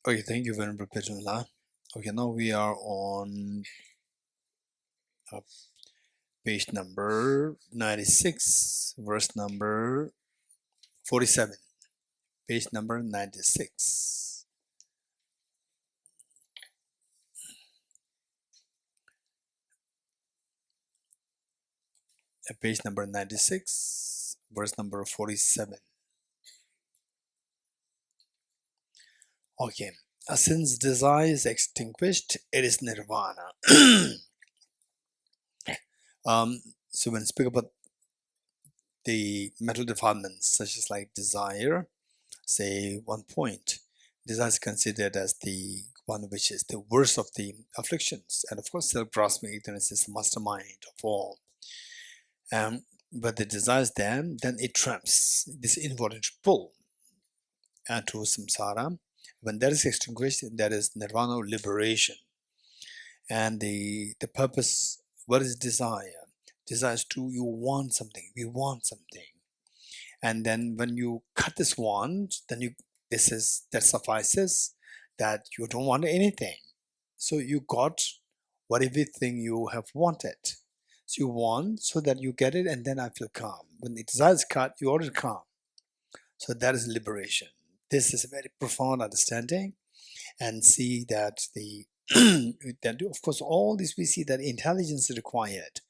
Okay, thank you very much, Petula. Okay, now we are on uh, page number 96, verse number 47. Page number 96. Page number 96, verse number 47. Okay, since desire is extinguished, it is nirvana. So when we speak about the mental defilements, such as like desire, say 1 point, desire is considered as the one which is the worst of the afflictions, and of course self-grasping ignorance is the mastermind of all. But the desire is there, then it traps this involuntary pull to samsara. When that is extinguished, that is nirvana, liberation. And the purpose, what is desire? Desire is to, you want something, we want something. And then when you cut this want, then that suffices, that you don't want anything. So you got what everything you have wanted. So you want so that you get it, and then I feel calm. When the desire is cut, you already calm. So that is liberation. This is a very profound understanding, and see that that of course all this we see that intelligence is required.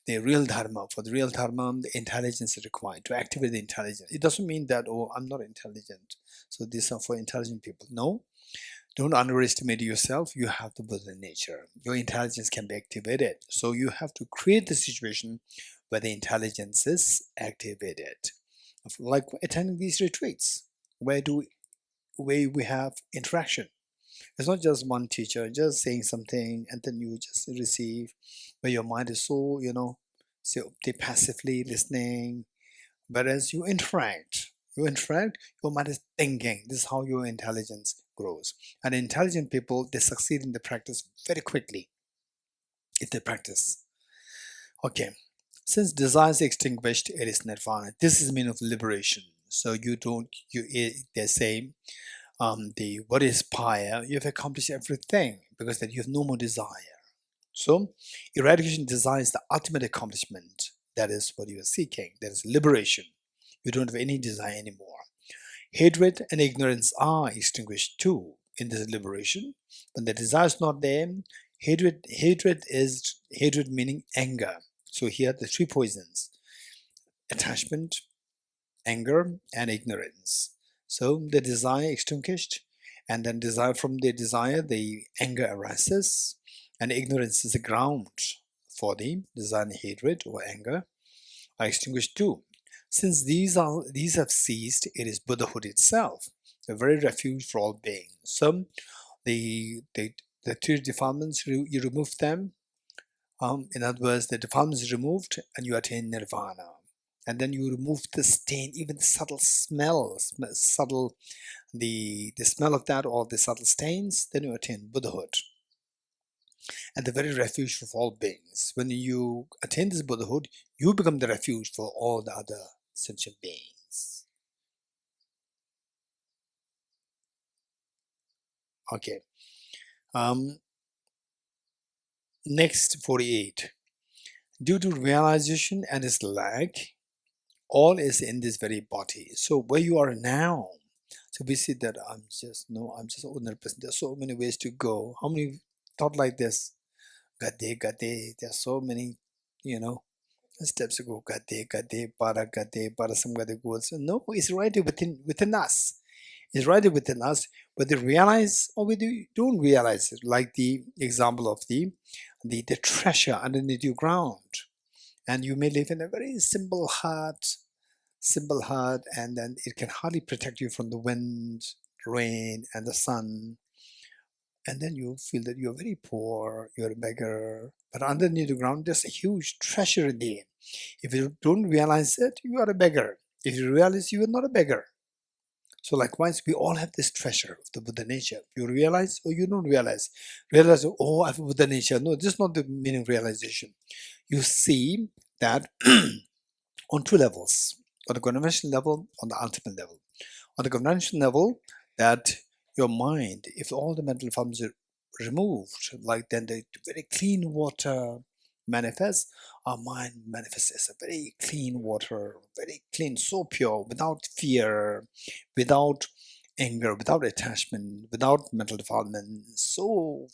The real dharma, for the real dharma, the intelligence is required to activate the intelligence. It doesn't mean that, oh, I'm not intelligent, so these are for intelligent people. No, don't underestimate yourself. You have the Buddha nature. Your intelligence can be activated. So you have to create the situation where the intelligence is activated. Like attending these retreats, where we have interaction. It's not just one teacher just saying something and then you just receive, where your mind is so, so passively listening. Whereas you interact, your mind is thinking. This is how your intelligence grows. And intelligent people, they succeed in the practice very quickly if they practice. Okay, since desire is extinguished, it is nirvana. This is the meaning of liberation. So they say, what is paya, you've accomplished everything, because that you have no more desire. So eradication desire is the ultimate accomplishment. That is what you are seeking. That is liberation. You don't have any desire anymore. Hatred and ignorance are extinguished too in this liberation. When the desire is not there, hatred meaning anger. So here the three poisons: attachment, anger, and ignorance. So the desire extinguished, and then from the desire, the anger arises, and ignorance is the ground for the desire and hatred or anger are extinguished too. Since these have ceased, it is Buddhahood itself, the very refuge for all beings. So the three defilements, you remove them. In other words, the defilements is removed, and you attain nirvana. And then you remove the stain, even the subtle smell, the smell of that, or the subtle stains, then you attain Buddhahood. And the very refuge for all beings. When you attain this Buddhahood, you become the refuge for all the other sentient beings. Okay. Next, 48. Due to realization and its lack, all is in this very body. So where you are now, so we see that I'm just ordinary person. There's so many ways to go. How many thought like this? Gade, there's so many, steps to go. Gade, parasam gade goals. No, it's right within us. It's right within us, whether we realize or whether we don't realize it. Like the example of the treasure underneath your ground. And you may live in a very simple hut, and then it can hardly protect you from the wind, rain, and the sun. And then you feel that you're very poor, you're a beggar. But underneath the ground, there's a huge treasure in the end. If you don't realize it, you are a beggar. If you realize, you are not a beggar. So likewise, we all have this treasure of the Buddha nature. You realize or you don't realize. Realize, oh, I have a Buddha nature. No, this is not the meaning of realization. You see that on two levels: on the conventional level, on the ultimate level. On the conventional level, that your mind, if all the mental forms are removed, like then the very clean water manifests, our mind manifests as a very clean water, very clean, so pure, without fear, without anger, without attachment, without mental defilement, so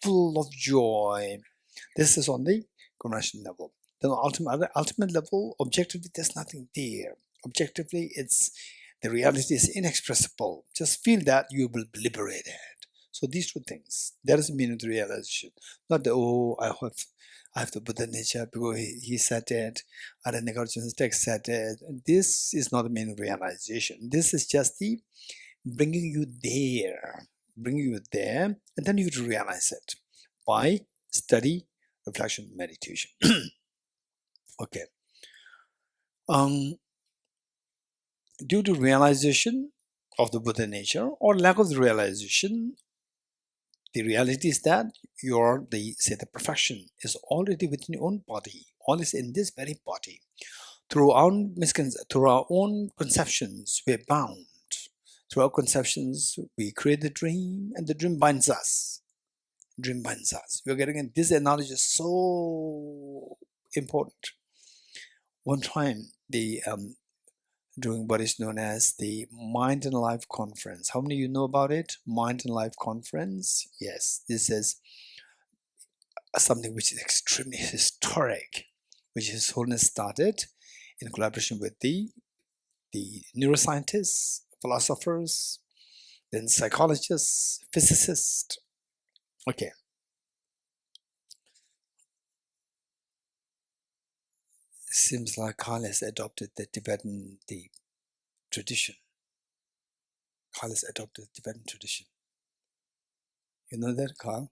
full of joy. This is on the conventional level. Then on ultimate level, objectively, there's nothing there. Objectively, the reality is inexpressible. Just feel that you will be liberated. So these two things, that is the meaning of the realization. Not the, I have the Buddha nature because he said it, Arya Nagarjuna's text said it. This is not the meaning of realization. This is just the bringing you there, and then you realize it by study, reflection, meditation. Okay. Due to realization of the Buddha nature or lack of the realization, the reality is that the perfection is already within your own body. All is in this very body. Through our own conceptions, we're bound. Through our conceptions, we create the dream, and the dream binds us. Dream binds us. We're getting it. This analogy is so important. One time, during what is known as the Mind and Life Conference. How many of you know about it? Mind and Life Conference. Yes, this is something which is extremely historic, which His Holiness started in collaboration with the neuroscientists, philosophers, then psychologists, physicists. Okay. It seems like Carl has adopted the Tibetan tradition. Carl has adopted the Tibetan tradition. You know that, Carl?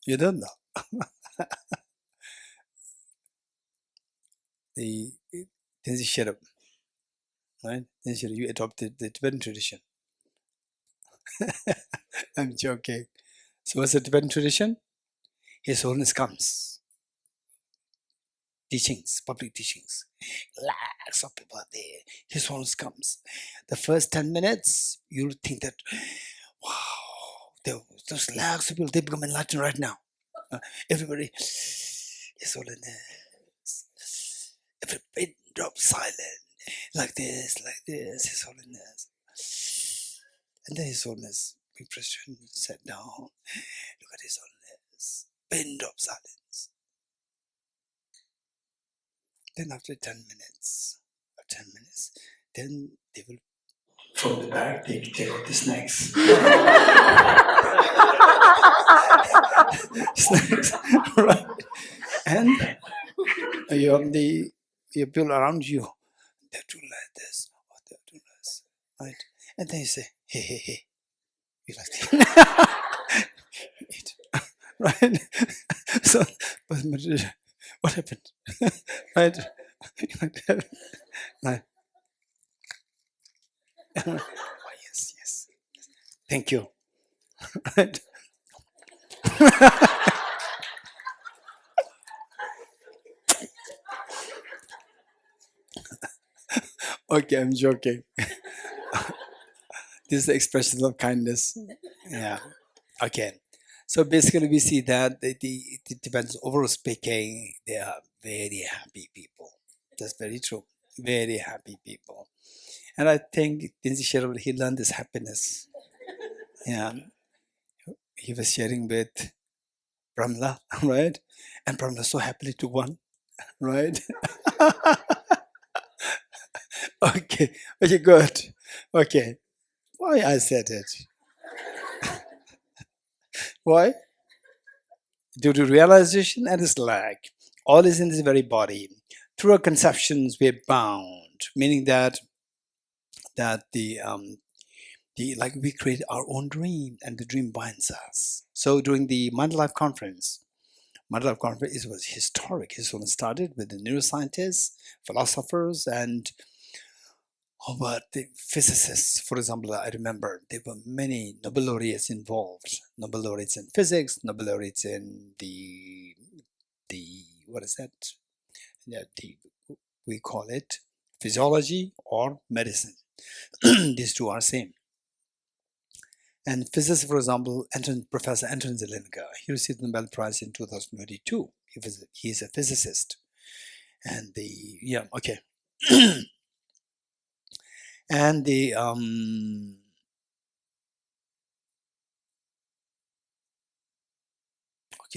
You don't know. The Tenzin Sherab, right? Tenzin Sherab, you adopted the Tibetan tradition. I'm joking. So what's the Tibetan tradition? His Holiness comes. Teachings, public teachings. Lakhs of people are there. His Holiness comes. The first 10 minutes, you'll think that, wow, those lakhs of people, they become enlightened right now. Everybody, His Holiness. Every pin drop silent. Like this, His Holiness. And then His Holiness, we sat down. Look at His Holiness. Pin drop silence. Then after 10 minutes, then they will, from the back, they take out the snacks. Snacks, right? And your people around you, they're doing like this, or they're doing this, right? And then you say, hey. You like that? Right? So, what happened? Right? Right. Oh, yes. Thank you. Right? Okay, I'm joking. This is the expression of kindness. Yeah. Okay. So basically, we see that the Tibetans, overall speaking, they are very happy people. That's very true. Very happy people. And I think Tenzin Sherab, he learned this happiness. Yeah. He was sharing with Brahmla, right? And Brahmla so happily took one, right? Okay, good. Okay. Why I said it? Why? Due to realization and its lack. All is in this very body. Through our conceptions, we're bound, meaning that like we create our own dream, and the dream binds us. So during the Mind Life Conference, it was historic. It was started with the neuroscientists, philosophers, and but the physicists. For example, I remember there were many Nobel laureates involved. Nobel laureates in physics, Nobel laureates in the what is that? Yeah, we call it physiology or medicine. These two are same. And physicist, for example, Professor Anton Zelenka, he received the Nobel Prize in 2022. He is a physicist. And and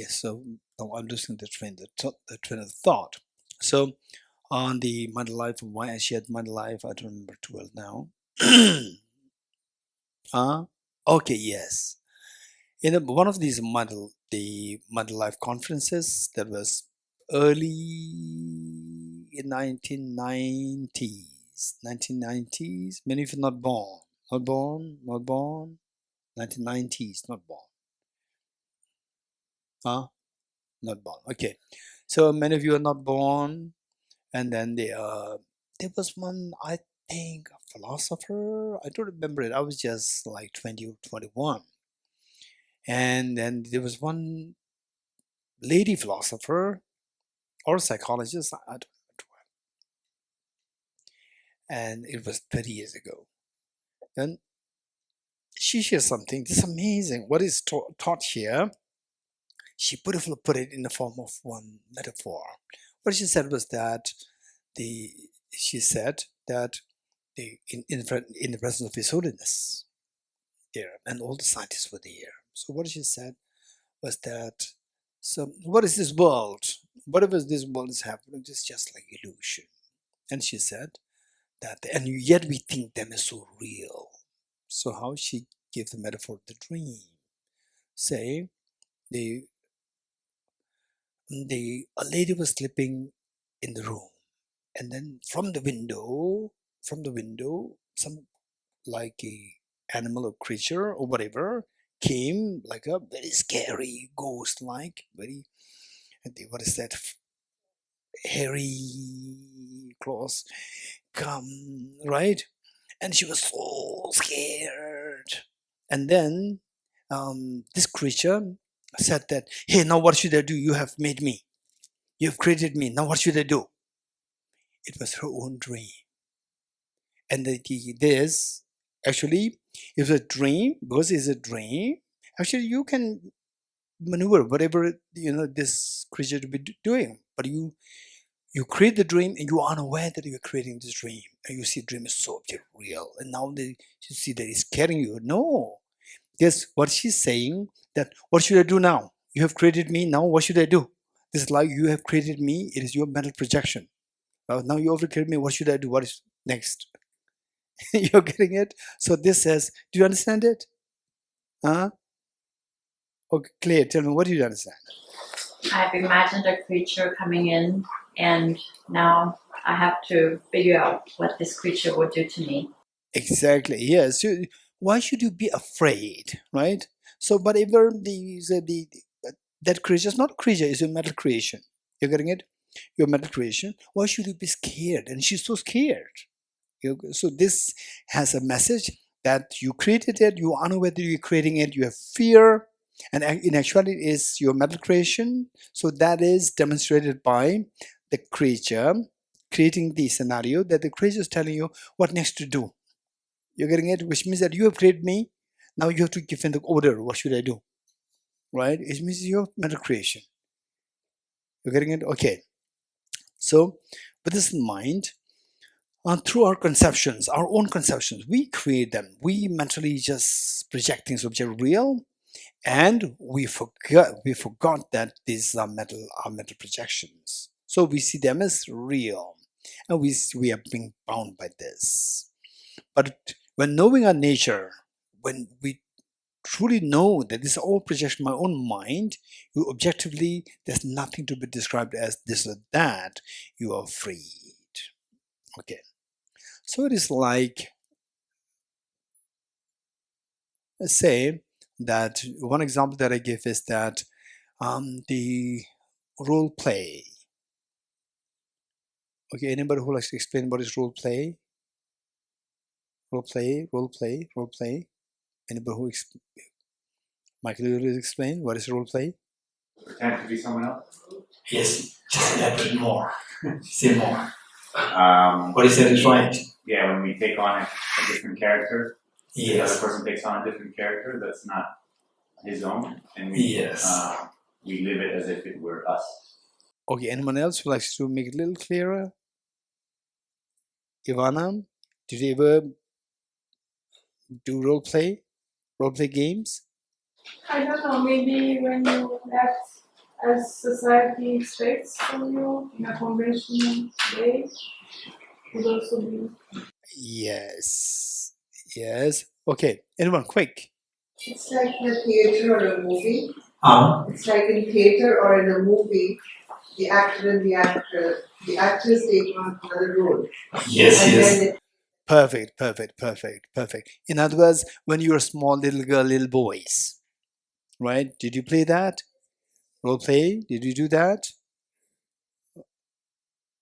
so now I'm losing the train of thought. So on the Mind Life, why I shared Mind Life, I don't remember too well now. Okay, yes. In one of these the Mind Life conferences that was early in 1990s. Many of you not born. 1990s, not born. Not born. Okay. So many of you are not born. And then there was one, I think, a philosopher. I don't remember it. I was just like 20 or 21. And then there was one lady philosopher or psychologist. I don't know. And it was 30 years ago. Then she shared something. This is amazing. What is taught here? She beautifully put it in the form of one metaphor. What she said was that in the presence of His Holiness there, and all the scientists were there. So what she said was that, so what is this world? Whatever this world is happening, it's just like illusion. And she said that, and yet we think them as so real. So how she gave the metaphor of the dream. Say, a lady was sleeping in the room, and then from the window, some like a animal or creature or whatever came, like a very scary ghost-like, what is that? Hairy claws come, right? And she was so scared. And then this creature said that, hey, now what should I do? You have made me. You have created me. Now what should I do? It was her own dream. And this actually is a dream, because it's a dream. Actually, you can maneuver whatever this creature to be doing, but you create the dream and you are unaware that you're creating this dream, and you see the dream is so real, and now you see that it's scaring you. No, yes, what she's saying, that what should I do now? You have created me, now what should I do? This is like, you have created me, it is your mental projection. Now you over created me, what should I do? What is next? You're getting it? So this says, do you understand it? Okay, Claire, tell me, what do you understand? I've imagined a creature coming in, and now I have to figure out what this creature would do to me. Exactly, yes. So why should you be afraid, right? So whatever that creature is not a creature, it's a mental creation. You're getting it? Your mental creation. Why should you be scared? And she's so scared. So this has a message that you created it, you are unaware that you're creating it, you have fear, and in actuality it is your mental creation. So that is demonstrated by the creature creating the scenario, that the creature is telling you what next to do. You're getting it? Which means that you have created me, now you have to give in the order, what should I do? Right? It means your mental creation. You're getting it? Okay. So with this in mind, through our conceptions, our own conceptions, we create them. We mentally just project things which are real, and we forgot that these are mental projections. So we see them as real, and we are being bound by this. But when knowing our nature, when we truly know that this is all projection of my own mind, you objectively, there's nothing to be described as this or that. You are freed. Okay. So it is like, let's say that one example that I give is that the role play. Okay, anybody who likes to explain what is role play? Role play. Anybody who Michael, will explain what is role play? Pretend to be someone else? Yes, just elaborate more. Say more. What is that is right? Yeah, when we take on a different character. The other person takes on a different character that's not his own, and we live it as if it were us. Okay, anyone else who likes to make it a little clearer? Ivana, did you ever do role play games? I don't know, maybe when you left as society expects from you in a conventional way, would also be. Yes. Okay, anyone, quick. It's like in a theater or a movie. It's like in Theater or in a movie, the actor and the actors take on another role. Yes. Perfect. In other words, when you were small, little girl, little boys, right? Did you play that? Role play? Did you do that?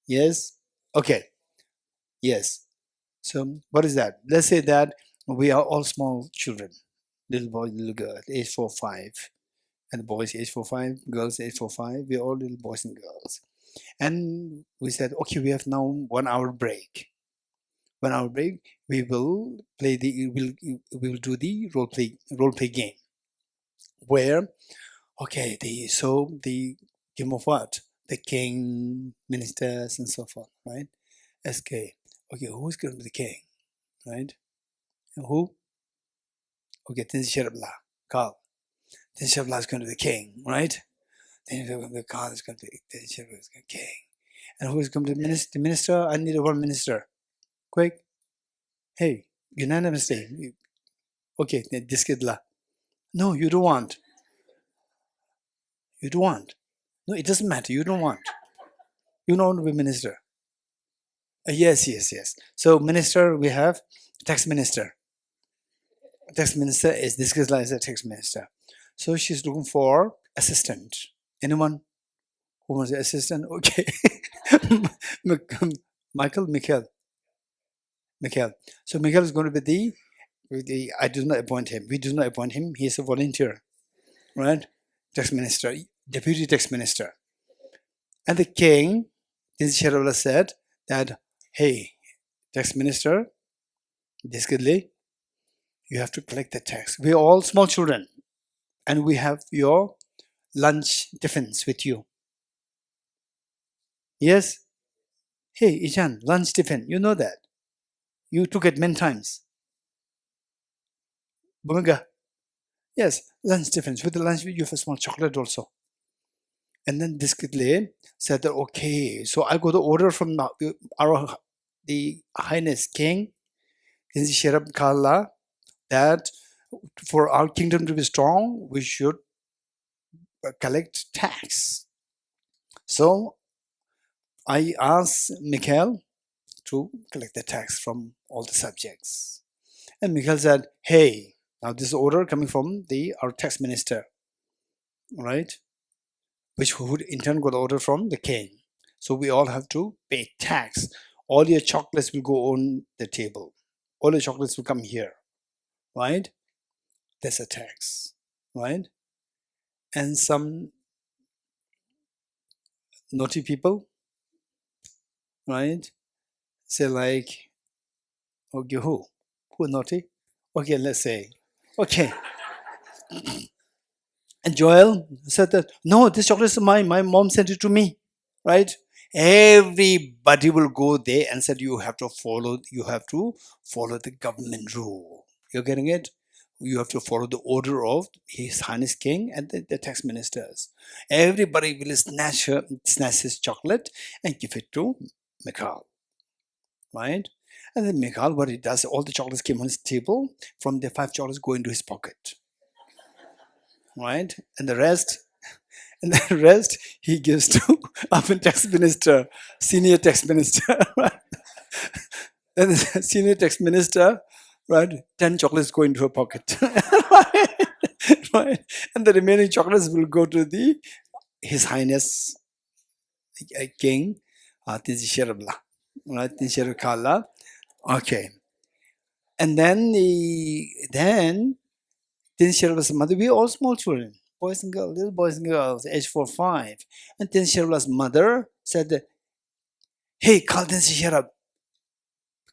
Yes? Okay. Yes. So what is that? Let's say that we are all small children, little boy, little girl, age 4, 5. And boys age 4, 5, girls age 4, 5. We're all little boys and girls. And we said, okay, we have now 1 hour break. 1 hour break, we will play we will do the role play game. Where, okay, the game of what? The king, ministers, and so forth, right? SK. Okay, who's going to be the king, right? And who? Okay, Tinsherabla, Carl. Tinsherabla is going to be the king, right? Then Carl is going to be Tinsherabla is going to be king. And who is going to be the minister? I need one minister. Quick. Hey, unanimously. Okay, diskidla. No, you don't want. You don't want. No, it doesn't matter. You don't want. You don't want to be minister. Yes. So minister, we have tax minister. Tax minister is diskidla is a tax minister. So she's looking for assistant. Anyone who wants an assistant? Okay. Mikhail. So Mikhail is going to be I do not appoint him. We do not appoint him. He is a volunteer, right? Tax minister, deputy tax minister. And the king, Tinsherabla said that, hey, tax minister, discreetly, you have to collect the tax. We are all small children, and we have your lunch tiffins with you. Yes? Hey, Ichan, lunch tiffin, you know that. You took it many times. Bumega. Yes, lunch tiffins. With the lunch, you have a small chocolate also. And then discreetly said that, okay, so I got the order from the Highness King, Sherab Kala, that for our kingdom to be strong, we should collect tax. So I asked Mikhail to collect the tax from all the subjects. And Mikhail said, hey, now this order coming from our tax minister, right? Which would in turn got order from the king. So we all have to pay tax. All your chocolates will go on the table. All your chocolates will come here, right? That's a tax, right? And some naughty people, right? Say like, okay, who naughty? Okay, let's say, okay. And Joel said that, no, this chocolate is mine. My mom sent it to me, right? Everybody will go there and said you have to follow the government rule. You're getting it? You have to follow the order of His Highness King and the tax ministers. Everybody will snatch his chocolate and give it to Mikhail, right? And then Mikhail, what he does, all the chocolates came on his table. From the 5 chocolates go into his pocket, right? And the rest he gives to Upper tax minister, senior tax minister. Right? And the senior tax minister, right? 10 chocolates go into her pocket, right? And the remaining chocolates will go to His Highness King, Tinsherabla, right? Tinsherabla. Okay. And then Tinsherabla's mother, we are all small children. Boys and girls, little boys and girls, age 4, 5. And Tinsherabla's mother said, hey, call Tinsherab,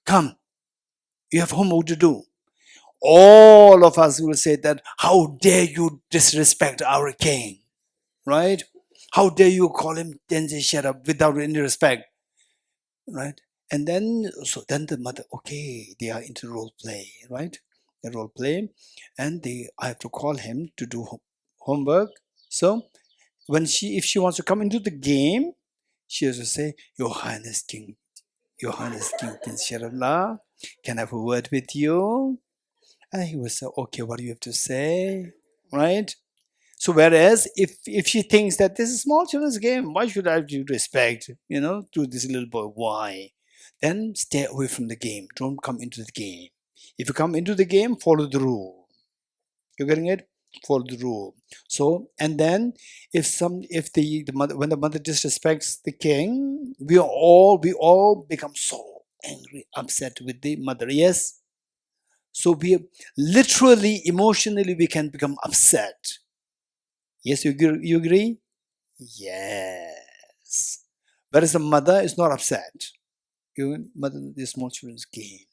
come. You have homework to do. all of us will say that, how dare you disrespect our king, right? How dare you call him Tenzin Sherab without any respect, right? And then, so then the mother, okay, they are into role play, right? The role play, and I have to call him to do homework. So if she wants to come into the game, she has to say, Your Highness King Tinsharala, can I have a word with you? And he will say, okay, what do you have to say? Right? So whereas if she thinks that this is a small children's game, why should I have due respect, to this little boy? Why? Then stay away from the game. Don't come into the game. If you come into the game, follow the rule. You're getting it? Follow the rule. So, and then if the mother, when the mother disrespects the king, we all become so angry, upset with the mother. Yes. So we literally, emotionally, we can become upset. Yes, you agree? Yes. Whereas the mother is not upset. Mother, this small children's game.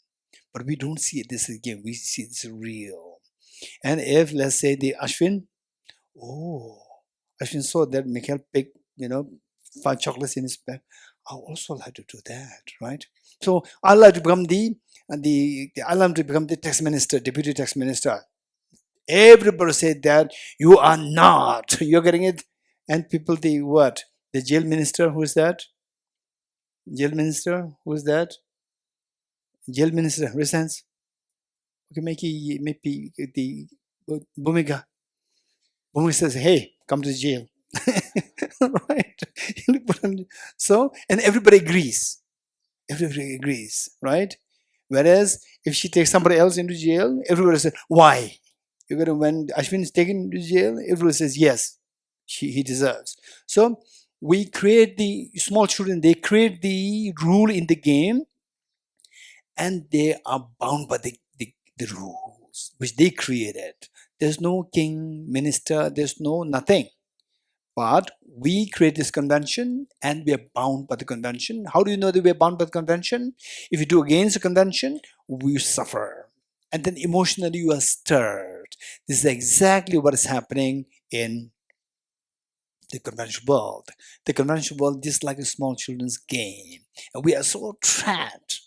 But we don't see it this game. We see this real. And if, let's say, the Ashwin saw that Mikhail picked, 5 chocolates in his bag, I also like to do that, right? So I like to become I like to become the tax minister, deputy tax minister. Everybody said that you are not. You're getting it? And people, the jail minister, who is that? Jail minister, who is that? Jail minister, resents. Okay, maybe the Bhumika. Bhumika says, hey, come to jail. Right? So, and everybody agrees. Everybody agrees, right? Whereas if she takes somebody else into jail, everybody says, why? When Ashwin is taken into jail, everybody says, yes, he deserves. So we create the small children, they create the rule in the game, and they are bound by the rules which they created. There's no king, minister, there's no nothing. But we create this convention and we are bound by the convention. How do you know that we are bound by the convention? If you do against the convention, we suffer. And then emotionally you are stirred. This is exactly what is happening in the conventional world. The conventional world is like a small children's game. And we are so trapped.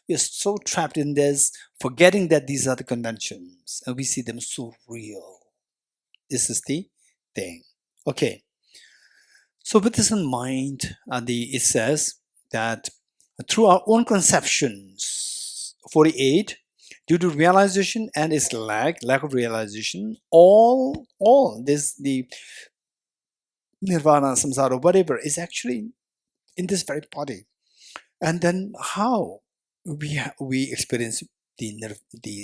We are so trapped in this, forgetting that these are the conventions. And we see them so real. This is the thing. Okay. So with this in mind, it says that through our own conceptions, 48, due to realization and its lack of realization, all this, the nirvana, samsara, whatever, is actually in this very body. And then how we experience the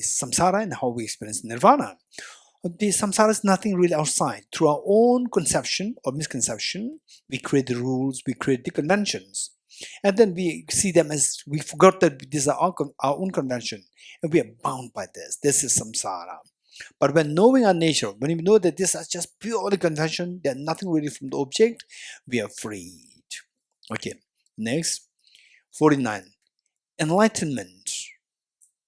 samsara and how we experience nirvana. The samsara is nothing really outside. Through our own conception or misconception, we create the rules, we create the conventions. And then we see them as, we forgot that these are our own convention. And we are bound by this. This is samsara. But when knowing our nature, when we know that this is just purely convention, they're nothing really from the object, we are freed. Okay, next, 49. Enlightenment,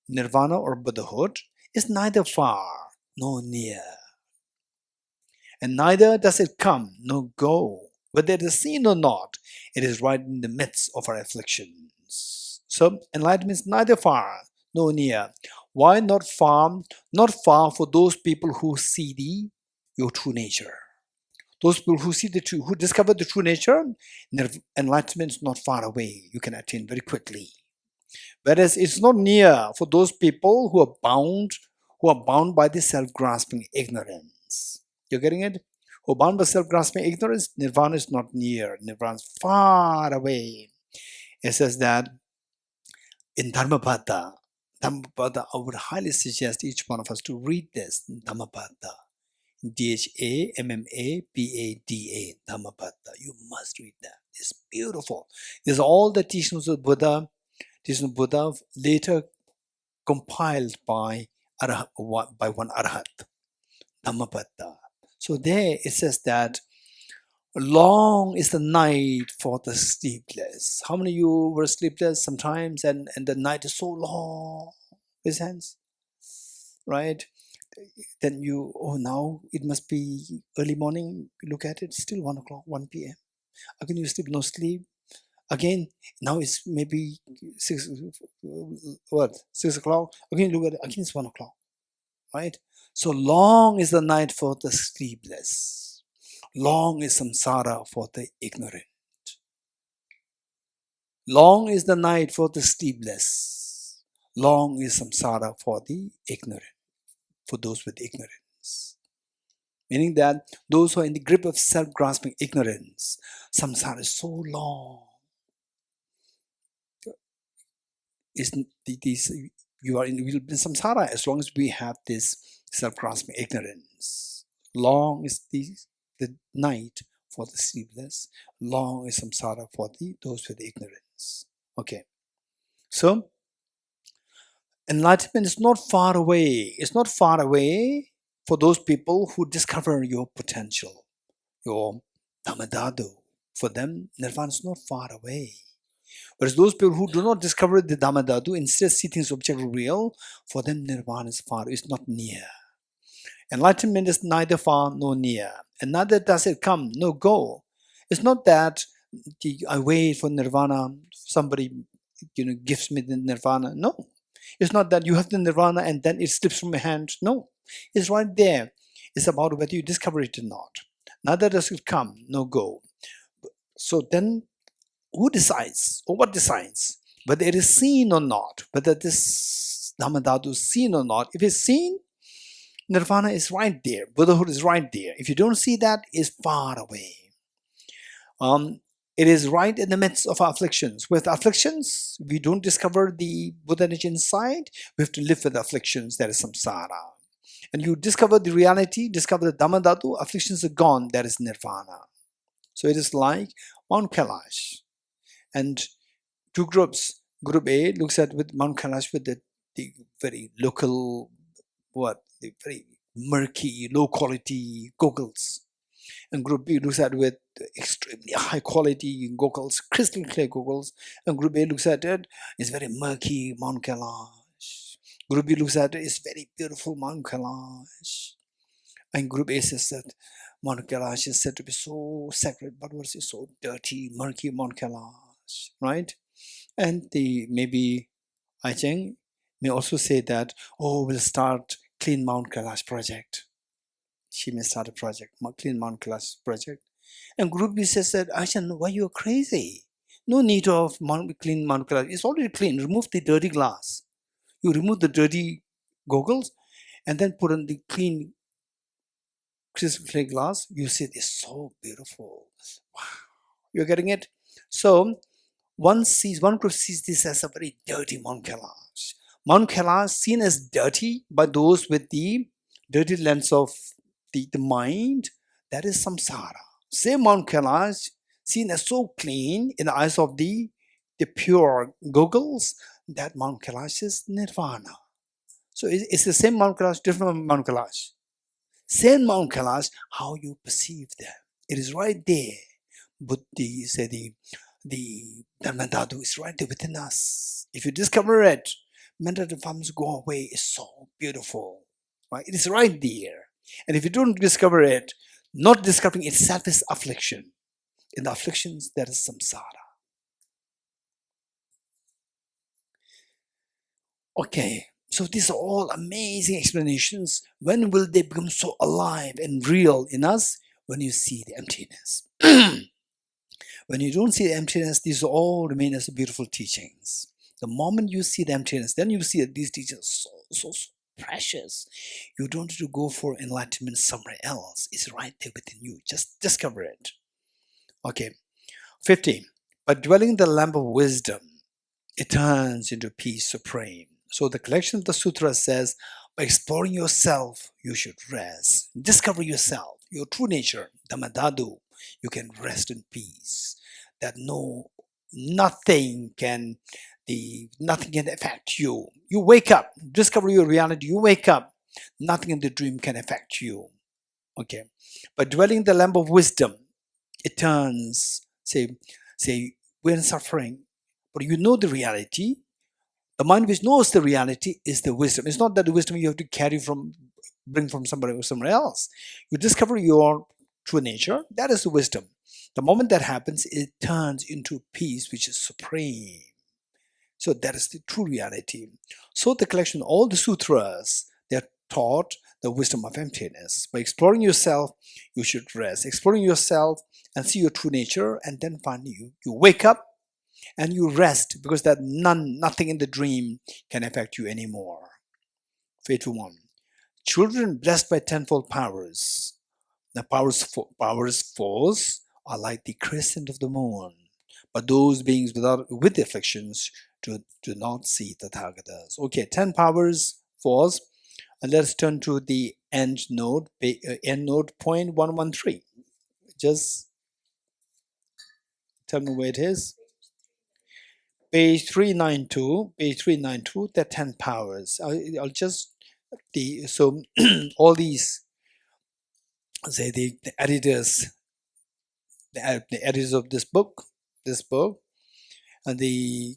nirvana or Buddhahood, is neither far nor near. And neither does it come nor go. Whether it is seen or not, it is right in the midst of our afflictions. So enlightenment is neither far nor near. Why not far? Not far for those people who see your true nature. Those people who see who discover the true nature, enlightenment is not far away. You can attain very quickly. Whereas it's not near for those people who are bound by the self-grasping ignorance. You're getting it? Who are bound by self-grasping ignorance, nirvana is not near. Nirvana is far away. It says that in Dharmapada, I would highly suggest each one of us to read this, Dhammapada. Dhammapada, Dhammapada. You must read that. It's beautiful. These are all the teachings of Buddha. Teachings of Buddha later compiled by one Arhat, Dhammapada. So there it says that long is the night for the sleepless. How many of you were sleepless sometimes and the night is so long? Raise hands. right? Then now it must be early morning. You look at it, still 1 o'clock, 1 p.m. Again, you sleep, no sleep. Again, now it's maybe 6 o'clock. Again, look at it, again it's 1 o'clock, right? So long is the night for the sleepless. Long is samsara for the ignorant. Long is the night for the sleepless. Long is samsara for the ignorant, for those with ignorance. Meaning that those who are in the grip of self-grasping ignorance, samsara is so long. You are in samsara as long as we have this self-grasping ignorance. Long is the night for the sleepless. Long is samsara for those with ignorance. Okay. So, enlightenment is not far away. It's not far away for those people who discover your potential, your Dharmadhatu. For them, nirvana is not far away. Whereas those people who do not discover the Dharmadhatu, instead see things objectively real, for them nirvana is not near. Enlightenment is neither far nor near, and neither does it come nor go. It's not that I wait for nirvana, somebody gives me the nirvana. No. It's not that you have the nirvana and then it slips from your hand. No. It's right there. It's about whether you discover it or not. Neither does it come nor go. So then, who decides, or what decides, whether it is seen or not, whether this Dharmadhatu is seen or not? If it's seen, nirvana is right there, Buddhahood is right there. If you don't see that, it's far away. It is right in the midst of our afflictions. With afflictions, we don't discover the Buddha energy inside. We have to live with afflictions. That is samsara. And you discover the reality, discover the Dharmadhatu, afflictions are gone. That is nirvana. So it is like Mount Kailash. And two groups. Group A looks at with Mount Kailash with the very local, the very murky, low quality goggles. And group B looks at with extremely high quality goggles, crystal clear goggles. And group A looks at it, it's very murky Mount Kailash. Group B looks at it, it's very beautiful Mount Kailash. And group A says that Mount Kailash is said to be so sacred, but what is it, so dirty, murky Mount Kailash, right? And maybe I think may also say that, we'll start Clean Mount Kailash project. She may start a project, Clean Mount Kailash project. And Group B says that, Ajahn, why you're crazy? No need of Clean Mount Kailash. It's already clean. Remove the dirty glass. You remove the dirty goggles and then put on the clean crystal clear glass. You see, it's so beautiful. Wow. You're getting it? So, one group sees this as a very dirty Mount Kailash. Mount Kailash seen as dirty by those with the dirty lens of the mind, that is samsara. Same Mount Kailash seen as so clean in the eyes of the pure goggles, that Mount Kailash is nirvana. So it's the same Mount Kailash, different Mount Kailash. Same Mount Kailash, how you perceive them. It is right there. Buddhi said the Dharmadhatu is right there within us. If you discover it, mental defilements go away. It's so beautiful. Right? It is right there. And if you don't discover it, not discovering itself is affliction. In the afflictions, there is samsara. Okay, so these are all amazing explanations. When will they become so alive and real in us? When you see the emptiness. When you don't see the emptiness, these all remain as beautiful teachings. The moment you see the emptiness, then you see that these teachings are so precious. You don't have to go for enlightenment somewhere else. It's right there within you. Just discover it. Okay. 15. By dwelling the lamp of wisdom, it turns into peace supreme. So the collection of the sutra says, by exploring yourself, you should rest. Discover yourself, your true nature, Dharmadhatu. You can rest in peace. That nothing can affect you. You wake up, discover your reality, you wake up. Nothing in the dream can affect you. Okay. By dwelling the lamp of wisdom, it turns, say, we're in suffering, but you know the reality. The mind which knows the reality is the wisdom. It's not that the wisdom you have to bring from somebody or somewhere else. You discover your true nature. That is the wisdom. The moment that happens, it turns into peace, which is supreme. So that is the true reality. So the collection, all the sutras, they're taught the wisdom of emptiness. By exploring yourself, you should rest. Exploring yourself and see your true nature, and then finally you wake up and you rest, because that nothing in the dream can affect you anymore. Faithful one. Children blessed by tenfold powers. The powers force are like the crescent of the moon. But those beings with afflictions do not see Tathagatas. Okay, 10 powers force. And let's turn to the end note point 113. Just tell me where it is. Page 392, the 10 powers. I'll just, so all these, say the editors, the editors of this book, and they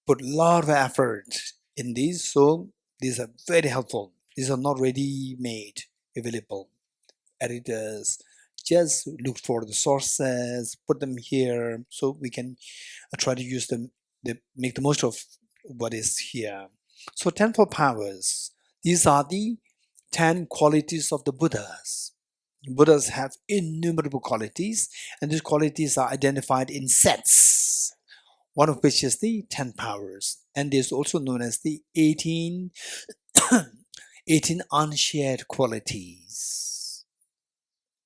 put a lot of effort in these, so these are very helpful. These are not ready-made, available. Editors just look for the sources, put them here, so we can try to use them, make the most of what is here. So tenfold powers, these are the 10 qualities of the Buddhas. Buddhas have innumerable qualities, and these qualities are identified in sets, one of which is the 10 powers, and is also known as the 18 unshared qualities.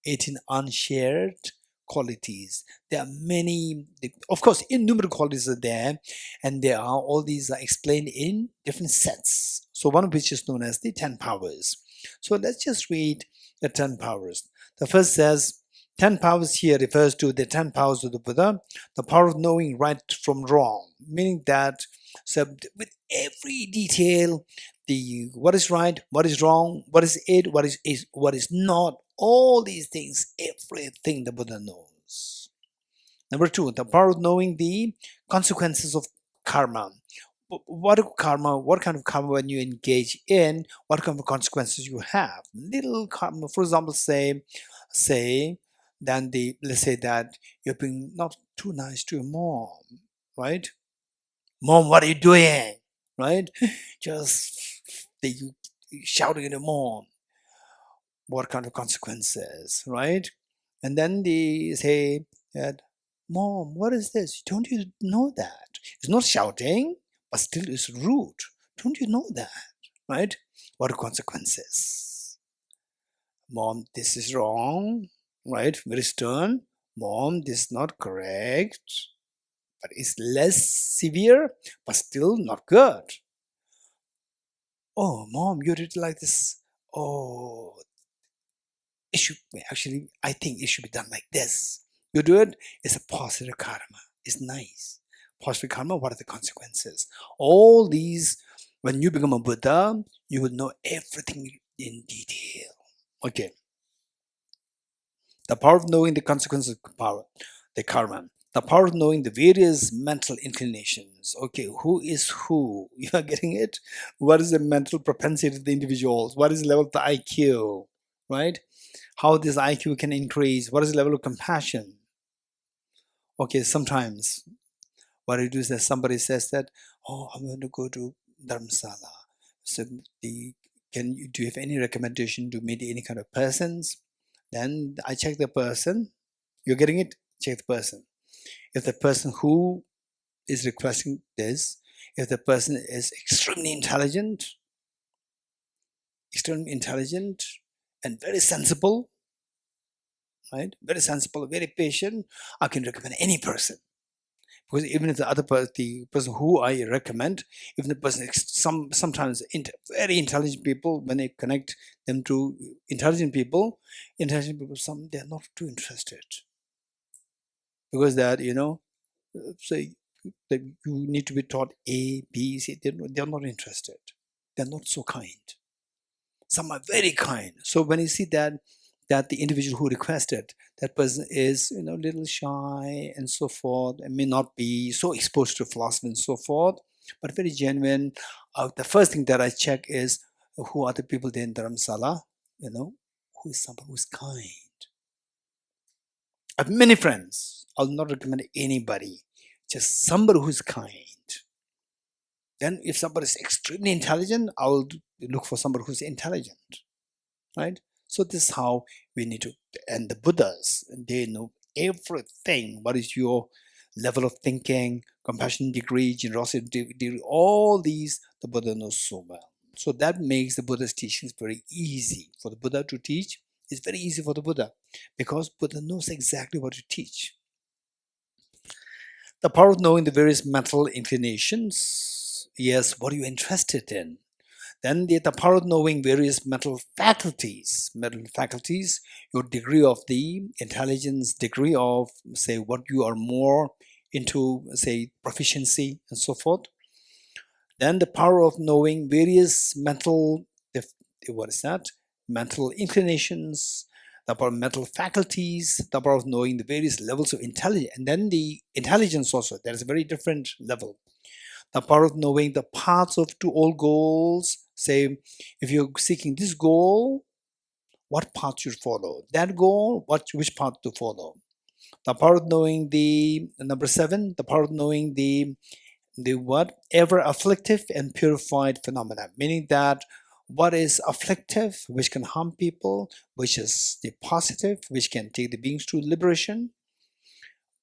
18 unshared qualities. There are many, of course, innumerable qualities are there, and there are all these are explained in different sets. So one of which is known as the 10 powers. So let's just read the 10 powers. The first says, 10 powers here refers to the 10 powers of the Buddha, the power of knowing right from wrong, meaning that, so with every detail, what is right, what is wrong, what is it, what is not, all these things, everything the Buddha knows. Number 2, the power of knowing the consequences of karma. What karma? What kind of karma when you engage in? What kind of consequences you have? Little karma, for example, then let's say that you're being not too nice to your mom, right? Mom, what are you doing? Right? Just you shouting at your mom. What kind of consequences, right? And then they say that, Mom, what is this? Don't you know that? It's not shouting, but still it's rude. Don't you know that? Right? What are consequences? Mom, this is wrong, right? Very stern. Mom, this is not correct, but it's less severe, but still not good. Oh, Mom, you did it like this. Oh, it should actually, I think it should be done like this. You do it, it's a positive karma. It's nice. Positive karma, what are the consequences? All these, when you become a Buddha, you will know everything in detail. Okay. The power of knowing the consequences of power, the karma. The power of knowing the various mental inclinations. Okay, who is who? You are getting it? What is the mental propensity of the individuals? What is the level of the IQ? Right? How this IQ can increase? What is the level of compassion? Okay, sometimes what I do is that somebody says that, oh, I'm going to go to Dharamsala. So do you have any recommendation to meet any kind of persons? Then I check the person. You're getting it? Check the person. If the person who is requesting this, if the person is extremely intelligent and very sensible, right? Very sensible, very patient, I can recommend any person. Because even if the person who I recommend, even the person sometimes very intelligent people, when they connect them to intelligent people, they're not too interested. Because that, say that you need to be taught A, B, C, they're not interested. They're not so kind. Some are very kind. So when you see that the individual who requested, that person is a little shy and so forth, and may not be so exposed to philosophy and so forth, but very genuine. The first thing that I check is who are the people there in Dharamsala, who is somebody who's kind. I have many friends. I'll not recommend anybody, just somebody who's kind. Then if somebody is extremely intelligent, I'll look for somebody who's intelligent, right? So this is how we need to, and the Buddhas, they know everything. What is your level of thinking, compassion degree, generosity degree, all these the Buddha knows so well. So that makes the Buddha's teachings very easy for the Buddha to teach. It's very easy for the Buddha because Buddha knows exactly what to teach. The power of knowing the various mental inclinations. Yes, what are you interested in? Then the power of knowing various mental faculties. Mental faculties, your degree of the intelligence, degree of, say, what you are more into, say, proficiency and so forth. Then the power of knowing various mental, what is that? Mental inclinations, the power of mental faculties, the power of knowing the various levels of intelligence, and then the intelligence also. There is a very different level. The power of knowing the paths to all goals. Say, if you're seeking this goal, what path you follow? That goal, which path to follow? The power of knowing the number 7. The power of knowing the what ever afflictive and purified phenomena, meaning that what is afflictive, which can harm people, which is the positive, which can take the beings to liberation,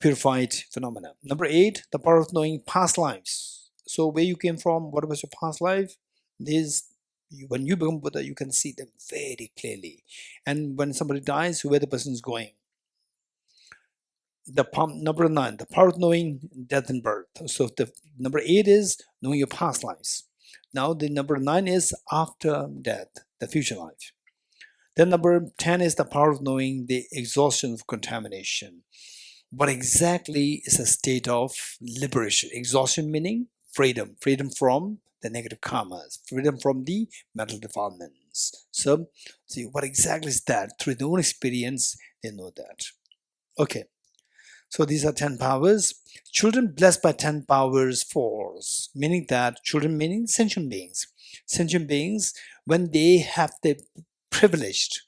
purified phenomena. Number 8, the power of knowing past lives. So where you came from, what was your past life? When you become Buddha, you can see them very clearly. And when somebody dies, where the person is going. Number 9, the power of knowing death and birth. So the number 8 is knowing your past lives. Now the number 9 is after death, the future life. Then number 10 is the power of knowing the exhaustion of contamination. What exactly is a state of liberation? Exhaustion meaning freedom from the negative karmas, freedom from the mental defilements. So see what exactly is that? Through their own experience, they know that. Okay. So these are 10 powers. Children blessed by 10 powers force, meaning that children meaning sentient beings. Sentient beings, when they have the privileged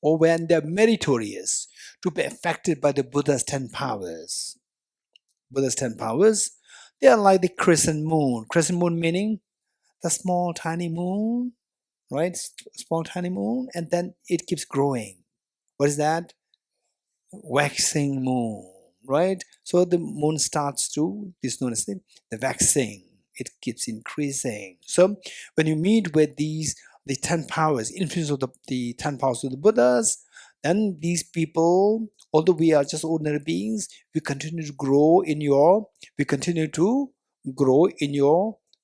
or when they're meritorious to be affected by the Buddha's 10 powers. Buddha's 10 powers, they are like the crescent moon. Crescent moon meaning the small tiny moon, right? Small tiny moon, and then it keeps growing. What is that? Waxing moon, right? So the moon starts to, this is known as the waxing. It keeps increasing. So when you meet with the 10 powers, influence of the 10 powers of the Buddhas, then these people, although we are just ordinary beings, we continue to grow in your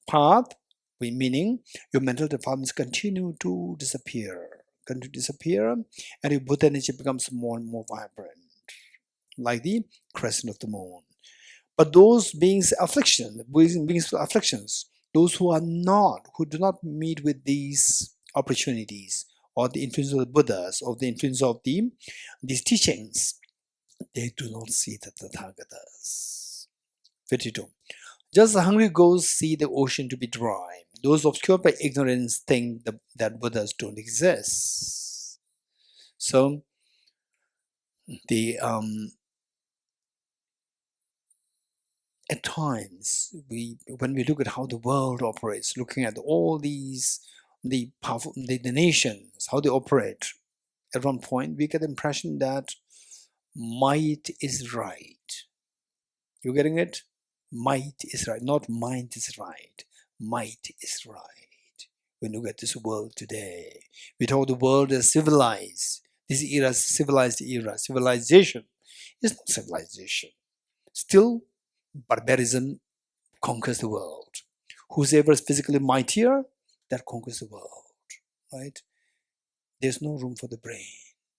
path, meaning your mental defilements continue to disappear, and your Buddha energy becomes more and more vibrant, like the crescent of the moon. But those beings with afflictions, those who do not meet with these opportunities, or the influence of the Buddhas, or the influence of these teachings, they do not see the Tathagatas. 52. Just the hungry ghosts see the ocean to be dry. Those obscured by ignorance think that Buddhas don't exist. So at times, when we look at how the world operates, looking at all these the nations, how they operate, at one point we get the impression that might is right. You getting it? Might is right, not mind is right. Might is right. When you look at this world today, we talk the world is civilized. This era is civilized era. Civilization is not civilization. Still, barbarism conquers the world. Whosoever is physically mightier, that conquers the world, right? There's no room for the brain.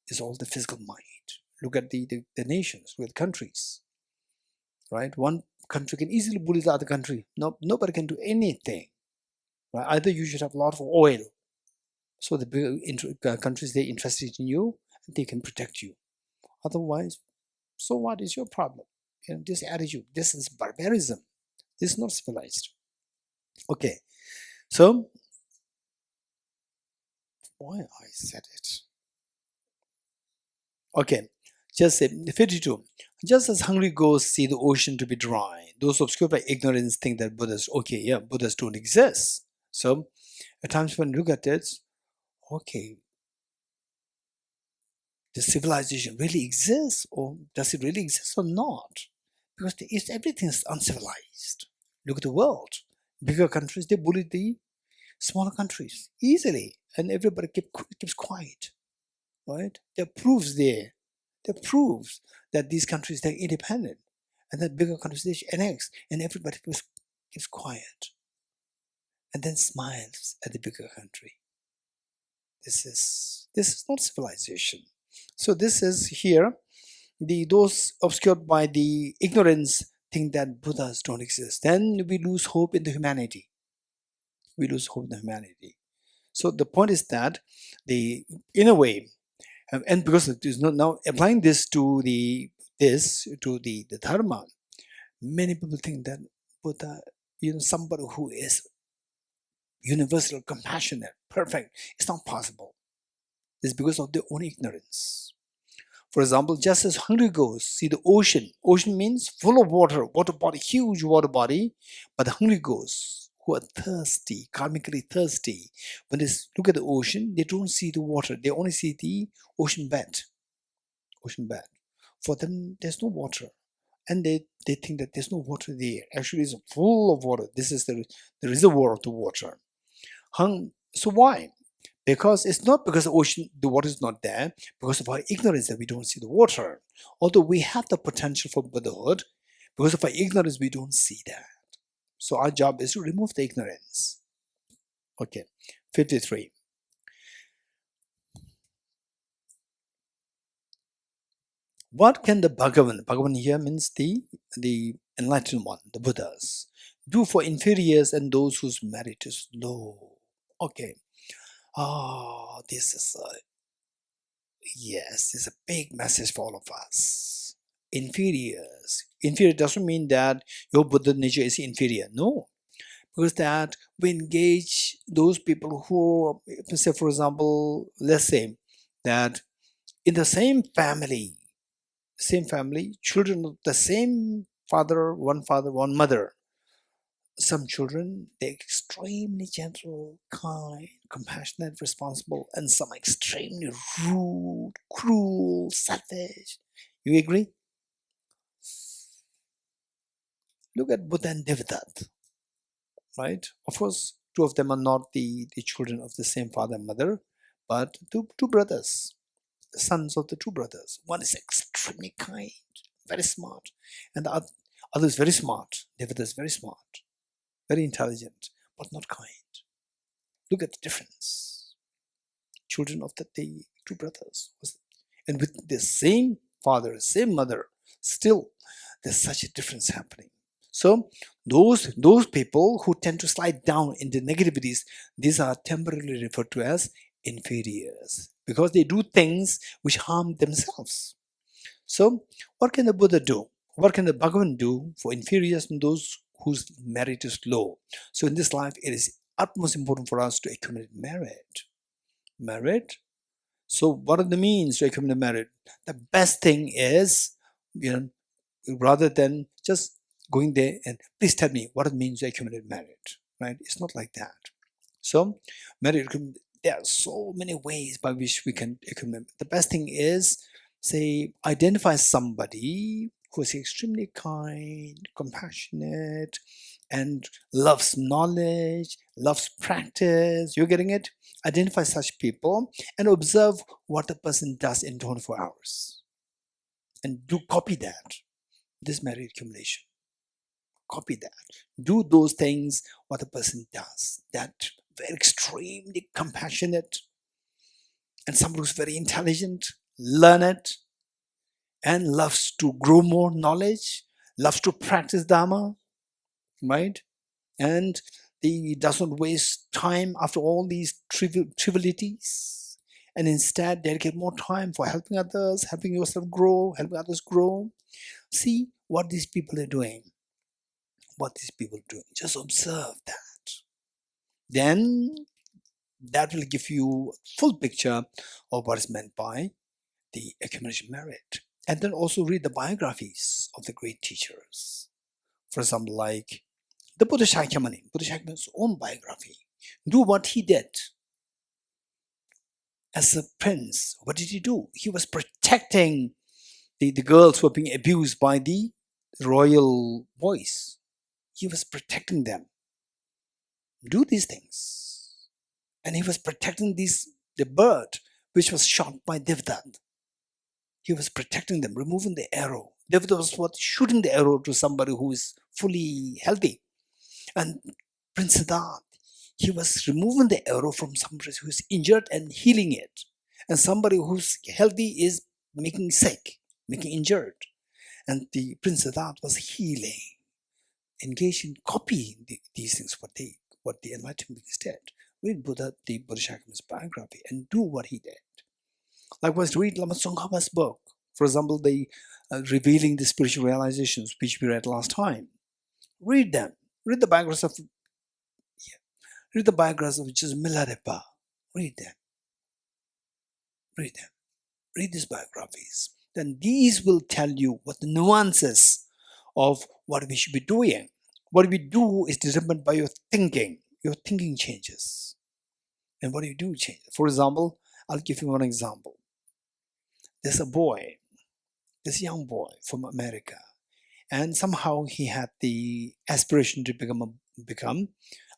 It's all the physical might. Look at the nations, look at countries, right? One country can easily bully the other country. No, nobody can do anything, right? Either you should have a lot of oil, so the big countries, they're interested in you, and they can protect you. Otherwise, so what is your problem? This attitude, this is barbarism. This is not civilized. Okay, so why I said it? Okay, just say 52. Just as hungry ghosts see the ocean to be dry, those obscured by ignorance think that Buddhas, okay, yeah, Buddhas don't exist. So at times when you look at it, okay, does civilization really exist, or does it really exist or not? Because everything is uncivilized. Look at the world. Bigger countries, they bully the smaller countries easily, and everybody keeps quiet, right? There are proofs there. There are proofs that these countries, they're independent, and that bigger countries, they annex, and everybody keeps quiet, and then smiles at the bigger country. This is not civilization. So this is here, those obscured by the ignorance think that Buddhas don't exist. Then we lose hope in the humanity. We lose hope in the humanity. So the point is that in a way, and because it is not now applying this to the dharma, many people think that Buddha, somebody who is universal, compassionate, perfect. It's not possible. It's because of their own ignorance. For example, just as hungry ghosts see the ocean. Ocean means full of water body, huge water body. But the hungry ghosts who are thirsty, karmically thirsty, when they look at the ocean, they don't see the water. They only see the ocean bed. Ocean bed. For them, there's no water. And they think that there's no water there. Actually, it's full of water. This is the reservoir of the water. So why? Because it's not because the water is not there, because of our ignorance that we don't see the water. Although we have the potential for Buddhahood, because of our ignorance, we don't see that. So our job is to remove the ignorance. Okay, 53. What can the Bhagavan here means the enlightened one, the Buddhas, do for inferiors and those whose merit is low? Okay. This is yes, it's a big message for all of us. Inferiors. Inferior doesn't mean that your Buddha nature is inferior. No. Because that we engage those people who, say for example, let's say that in the same family, children of the same father, one mother, some children, they're extremely gentle, kind, compassionate, responsible, and some extremely rude, cruel, selfish. You agree? Look at Buddha and Devadatta, right? Of course, two of them are not the children of the same father and mother, but two brothers, the sons of the two brothers. One is extremely kind, very smart, and the other is very smart. Devadatta is very smart, very intelligent, but not kind. Look at the difference. Children of the two brothers, and with the same father, same mother, still there's such a difference happening. So those people who tend to slide down into negativities, these are temporarily referred to as inferiors, because they do things which harm themselves. So what can the Buddha do? What can the Bhagavan do for inferiors and those whose merit is low? So in this life, it is utmost important for us to accumulate merit. So what are the means to accumulate merit? The best thing is, rather than just going there and please tell me what it means to accumulate merit, right? It's not like that. So merit, there are so many ways by which we can accumulate. The best thing is, say, identify somebody who is extremely kind, compassionate, and loves knowledge, loves practice. You're getting it? Identify such people and observe what the person does in 24 hours. And do copy that, this merit accumulation. Copy that. Do those things what the person does. That very extremely compassionate and somebody who's very intelligent, learned, and loves to grow more knowledge, loves to practice Dharma, right? And he doesn't waste time after all these trivialities, and instead dedicate more time for helping others, helping yourself grow, helping others grow. See what these people are doing. Just observe that. then that will give you a full picture of what is meant by the accumulation merit. And then also read the biographies of the great teachers. For example, like the Buddha Shakyamuni's own biography. Do what he did. As a prince, what did he do? He was protecting the girls who were being abused by the royal boys. He was protecting them. Do these things. And he was protecting the bird which was shot by Devdutt. He was protecting them, removing the arrow. Devdutt was what? Shooting the arrow to somebody who is fully healthy. And Prince Siddhartha, he was removing the arrow from somebody who is injured and healing it. And somebody who's healthy is making sick, making injured. And the Prince Siddhartha was healing, engaged in copying these things, what the enlightened beings did. Read the Buddha Shakyamuni's biography and do what he did. Likewise, read Lama Tsongkhapa's book. For example, the Revealing the Spiritual Realizations, which we read last time. Read them. Read the biographies of just Milarepa. Read them. Read them. Read these biographies. Then these will tell you what the nuances of what we should be doing. What we do is determined by your thinking. Your thinking changes. And what you do changes. For example, I'll give you one example. There's a boy, this young boy from America, and somehow he had the aspiration to become a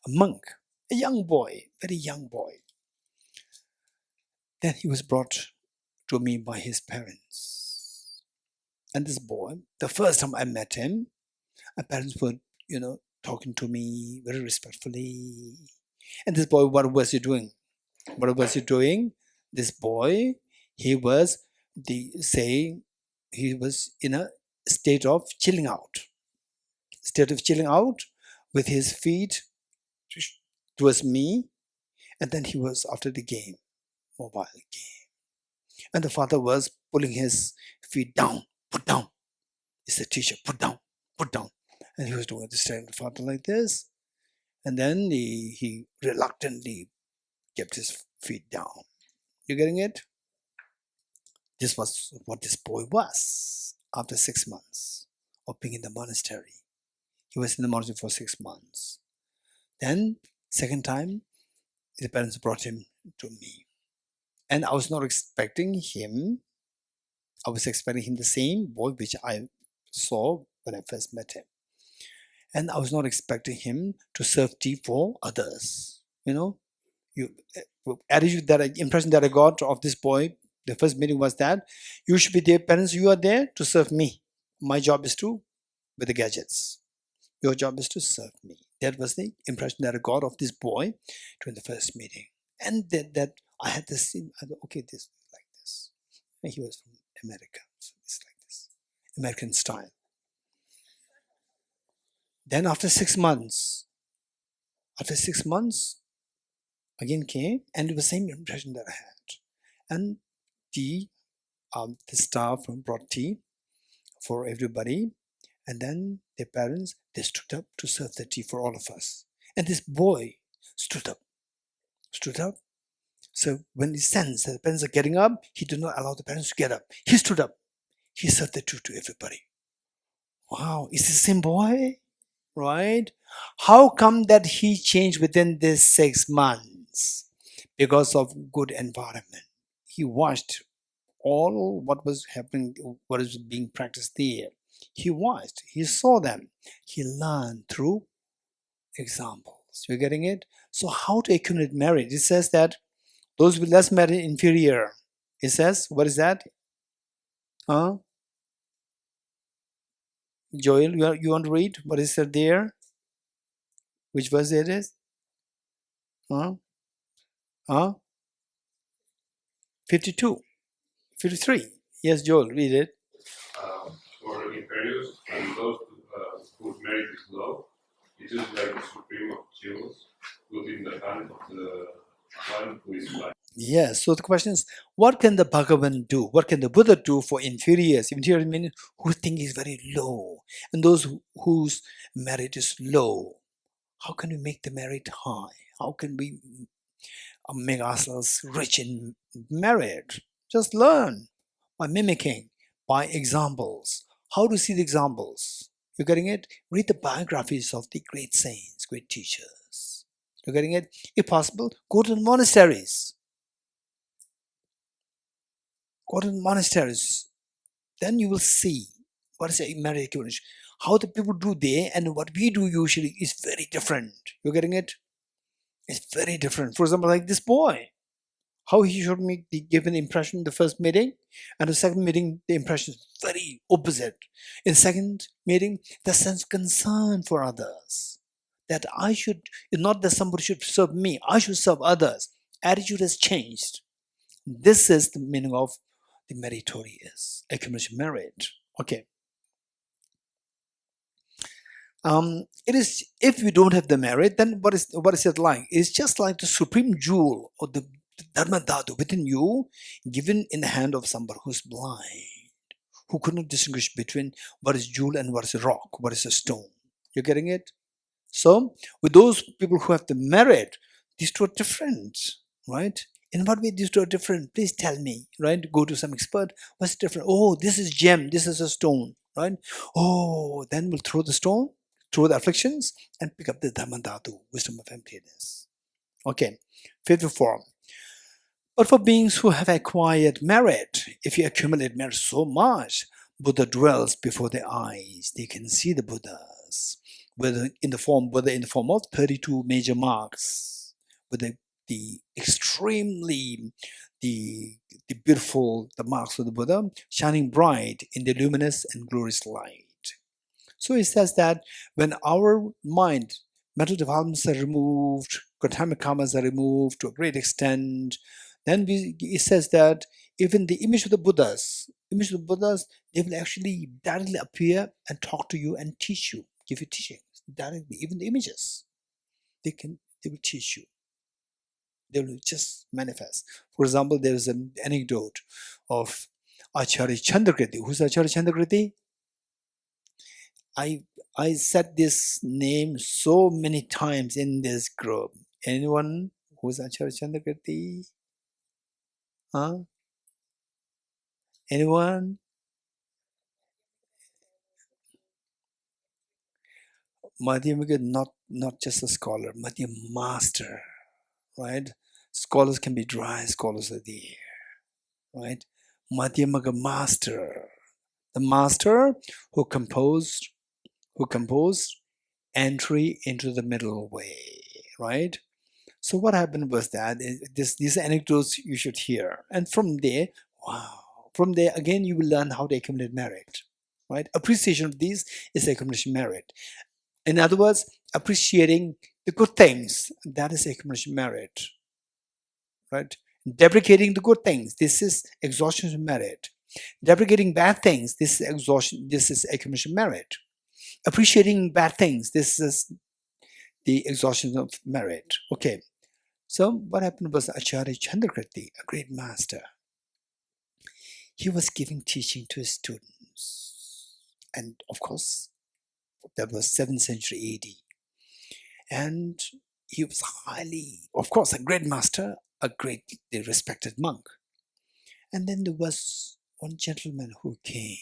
monk. A young boy, very young boy. Then he was brought to me by his parents. And this boy, the first time I met him, my parents were, talking to me very respectfully. And this boy, what was he doing? This boy, he was in a state of chilling out. With his feet towards me, and then he was after the game, mobile game. And the father was pulling his feet down, put down. It's the teacher, put down. And he was doing the staring at the father like this. And then he reluctantly kept his feet down. You getting it? This was what this boy was after 6 months of being in the monastery. He was in the monastery for 6 months. Then, second time, the parents brought him to me. And I was not expecting him. I was expecting him the same boy which I saw when I first met him. And I was not expecting him to serve tea for others. Impression that I got of this boy, the first meeting was that you should be there, parents, you are there to serve me. My job is with the gadgets. Your job is to serve me. That was the impression that I got of this boy during the first meeting. And that I had this scene, okay, this is like this. And he was from America, so it's like this, American style. Then after 6 months, again came, and it was the same impression that I had. And the staff brought tea for everybody, and then their parents, they stood up to serve the tea for all of us. And this boy stood up. So when he sensed that the parents are getting up, he did not allow the parents to get up. He stood up. He served the tea to everybody. Wow, is this the same boy? Right? How come that he changed within these 6 months? Because of good environment. He watched all what was happening, what is being practiced there. He watched, he saw them. He learned through examples. You're getting it? So how to accumulate merit? It says that those with less merit inferior. It says, what is that? Joel, you want to read? What is it there? Which verse it is? 52. 53. Yes, Joel, read it. For inferiors and those whose merit is low, it is like the supreme of jewels put in the hand of the one who is blind. Yes, so the question is, what can the Bhagavan do? What can the Buddha do for inferiors? Inferior means who think is very low, and those whose merit is low. How can we make the merit high? How can we make ourselves rich in merit? Just learn by mimicking, by examples. How to see the examples? You're getting it? Read the biographies of the great saints, great teachers. You're getting it? If possible, go to the monasteries. Go to the monasteries. Then you will see what is a merit accumulation. How the people do there and what we do usually is very different. You're getting it? It's very different. For example, like this boy, how he showed me the given impression in the first meeting, and the second meeting, the impression is very opposite. In the second meeting, the sense of concern for others. That I should, not that somebody should serve me, I should serve others. Attitude has changed. This is the meaning of the meritorious accumulation merit. Okay. It is, if we don't have the merit, then what is it like? It's just like the supreme jewel or the Dharmadhatu within you, given in the hand of somebody who's blind, who could not distinguish between what is jewel and what is a rock, what is a stone. You're getting it? So, with those people who have the merit, these two are different, right? In what way these two are different? Please tell me, right? Go to some expert. What's different? Oh, this is gem, this is a stone, right? Oh, then we'll throw the stone, throw the afflictions, and pick up the Dharmadhatu, wisdom of emptiness. Okay, fifth form. But for beings who have acquired merit, if you accumulate merit so much, Buddha dwells before their eyes. They can see the Buddhas, whether in the form of 32 major marks, with the extremely the beautiful the marks of the Buddha shining bright in the luminous and glorious light. So it says that when our mind, mental defilements are removed, karmic karmas are removed to a great extent, then it says that even the image of the Buddhas, they will actually directly appear and talk to you and teach you, give you teachings directly. Even the images, they will teach you. They will just manifest. For example, there is an anecdote of Acharya Chandrakriti. Who's Acharya Chandrakriti? I said this name so many times in this group. Anyone who's Acharya Chandrakriti? Huh? Anyone? Madhyamika, not just a scholar, Madhyam master, right? Scholars can be dry, scholars are there, right? Madhyamaka master, the master who composed entry into the middle way, right? So what happened was that these anecdotes you should hear, and from there, wow, from there again you will learn how to accumulate merit, right? Appreciation of these is accumulation merit. In other words, appreciating the good things, that is accumulation merit, right? Deprecating the good things, this is exhaustion of merit. Deprecating bad things, this is exhaustion, this is accumulation merit. Appreciating bad things, this is the exhaustion of merit. Okay, so what happened was Acharya Chandrakriti, a great master, he was giving teaching to his students, and of course that was 7th century AD, and he was highly, of course, a great master, a greatly respected monk. And then there was one gentleman who came,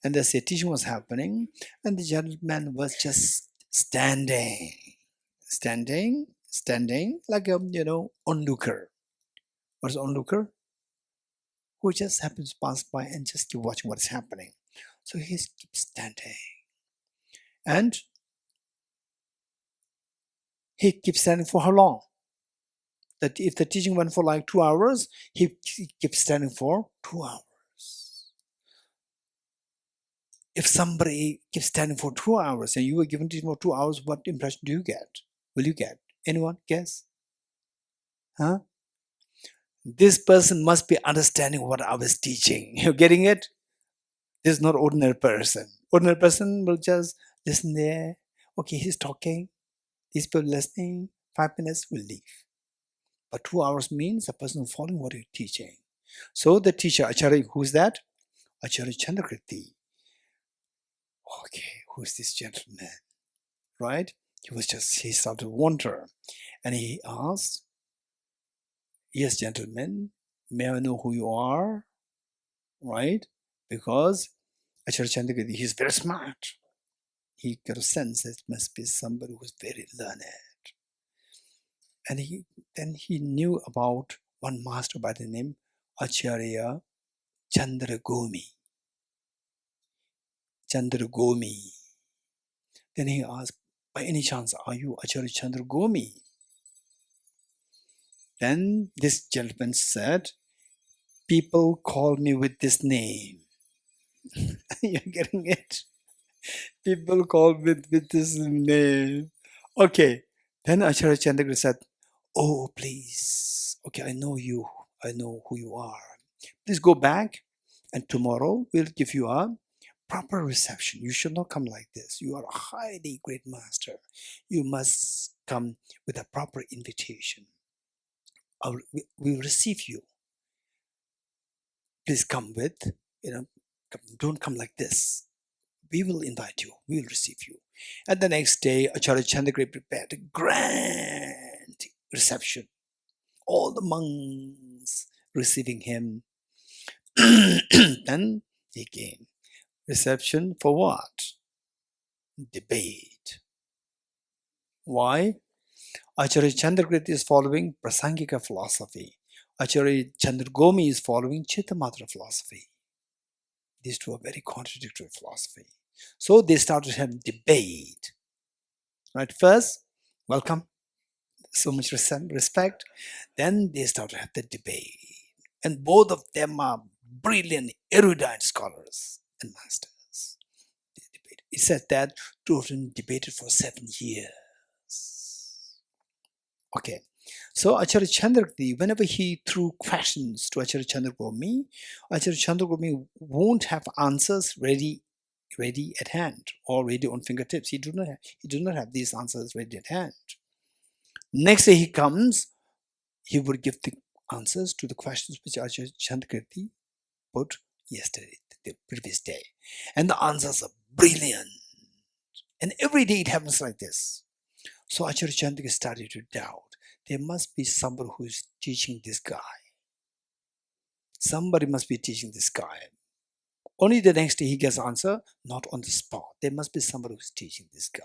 and the teaching was happening, and the gentleman was just standing like a onlooker. What is onlooker? Who just happens to pass by and just keep watching what is happening. So he keeps standing, and he keeps standing for how long? That if the teaching went for like 2 hours, he keeps standing for 2 hours. If somebody keeps standing for 2 hours and you were given teaching for 2 hours, what impression do you get? Will you get? Anyone guess? Huh? This person must be understanding what I was teaching. You're getting it? This is not ordinary person. Ordinary person will just listen there. Okay, he's talking. These people listening. 5 minutes will leave. But 2 hours means a person following what you're teaching. So the teacher, Acharya, who's that? Acharya Chandrakriti. Okay, who's this gentleman? Right? He started to wonder. And he asked, yes, gentlemen, may I know who you are? Right? Because Acharya Chandrakirti, he's very smart. He got a sense that it must be somebody who's very learned. And then he knew about one master by the name Acharya Chandragomi. Then he asked, by any chance, are you Acharya Chandragomi? Then this gentleman said, people call me with this name. You're getting it? People call me with this name. Okay. Then Acharya Chandrakirti said, oh, please. Okay, I know you. I know who you are. Please go back, and tomorrow we'll give you a proper reception. You should not come like this. You are a highly great master. You must come with a proper invitation. We will receive you. Please come with, don't come like this. We will invite you. We will receive you. And the next day, Acharya Chandrakirti prepared a grand reception. All the monks receiving him. Then he came. Reception for what? Debate. Why? Acharya Chandrakirti is following Prasangika philosophy. Acharya Chandragomi is following Chittamatra philosophy. These two are very contradictory philosophy. So they started to have debate. Right? First, welcome. So much respect. Then they started to have the debate. And both of them are brilliant, erudite scholars and masters. They debated. It said that two of them debated for 7 years. Okay. So Acharya Chandrakirti, whenever he threw questions to Acharya Chandragomi won't have answers ready at hand or ready on fingertips. He do not have these answers ready at hand. Next day he comes, he would give the answers to the questions which Acharya Chandrakirti put yesterday, the previous day. And the answers are brilliant. And every day it happens like this. So Acharya Chandrakirti started to doubt. There must be somebody who is teaching this guy. Somebody must be teaching this guy. Only the next day he gets answer, not on the spot. There must be somebody who's teaching this guy.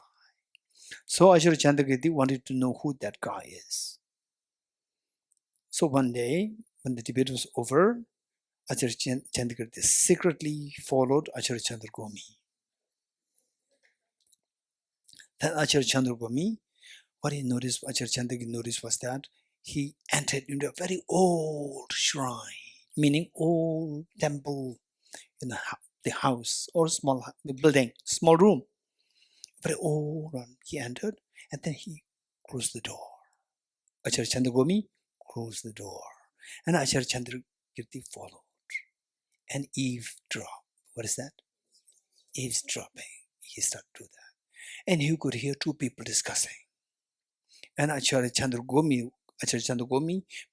So Acharya Chandrakirti wanted to know who that guy is. So one day, when the debate was over, Acharya Chandrakirti secretly followed Acharya Chandragomi. Then Acharya Chandragomi, what Acharya Chandrakirti noticed was that he entered into a very old shrine, meaning old temple in the house or small building, small room. Very old one. He entered and then he closed the door. Acharya Chandragomi closed the door. And Acharya Chandrakirti followed and eavesdrop. What is that? Eavesdropping. He started to do that. And he could hear two people discussing. And Acharya Chandragomi